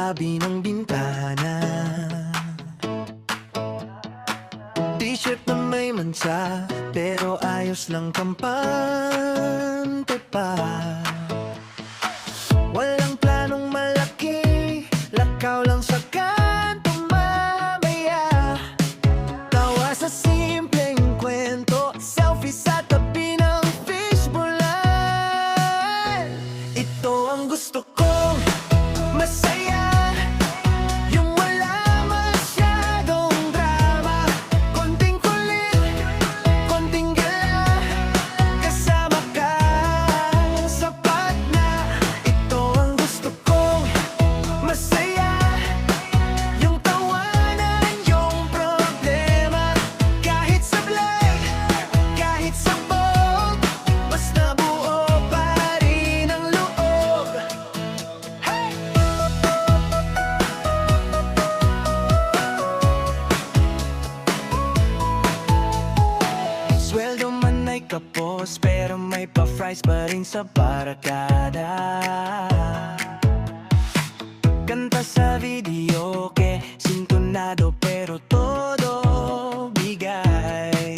tabi ng bintana. T-shirt na may mansa, pero ayos lang kampante pa. Walang planong malaki, lakaw lang sa kanto mamaya. Tawa sa simpleng kwento, selfie sa tabi ng fishbowlan. Ito ang gusto kong masaya, yung wala masyadong drama. Konting kulit, konting gala, kasama ka, sapat na. Ito ang gusto kong masaya, yung tawanan, yung problema. Kahit sablay, kahit sabog, basta buo pa rin ang loob. Hey! Sweldo man ay kapos, pero may pa-fries pa rin sa barakada. Kanta sa video, ke sintonado pero todo bigay.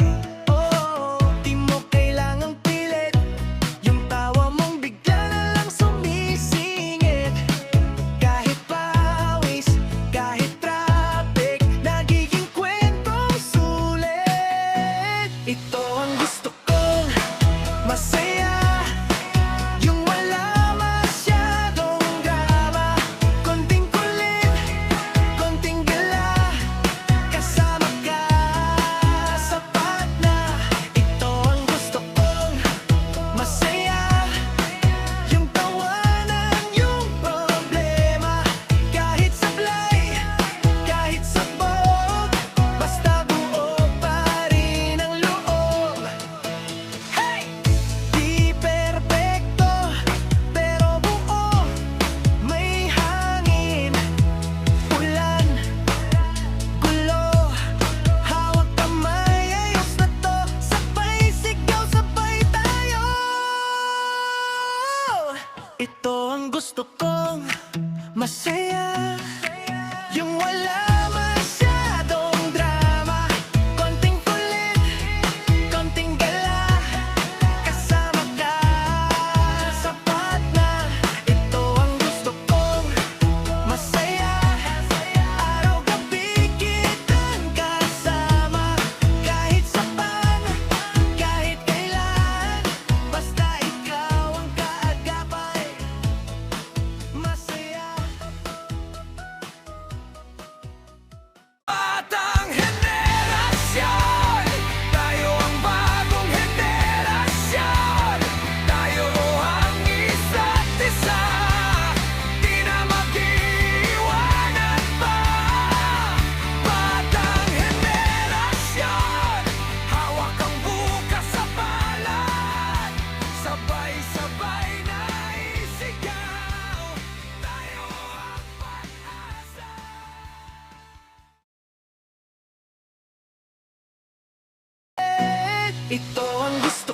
Oh, di mo kailangang pilit, yung tawa mong bigla na lang sumisingit. Kahit pawis, kahit traffic, nagiging kwentong sulit. Ito ang gusto kong masaya, yung wala masyadong drama. Konting kulit, konting gala, kasama ka, sapat na. Ito ang gusto kong masaya, yung tawanan, yung problema. Kahit sablay, kahit sabog, basta buo pa rin ang loob. Hey! Di perpekto, pero buo. May hangin, ulan, gulo, hawak kamay, ayos na to. Sabay sigaw, sabay tayo. Ito ang gusto kong masaya, yung wala masyadong drama. Konting kulit, konting gala, kasama ka, sapat na. Ito ang gusto kong masaya, araw-gabi kitang kasama. Kahit saan, kahit kailan, basta ikaw ang kaagapay. Masaya. Batang henerasyon, tayo ang bagong henerasyon. Tayo ang isa't isa, di na mag-iwanan pa. Batang henerasyon, hawak ang bukas sa palad. Sabay-sabay na isigaw, tayo ang pag-asa. Ito ang gusto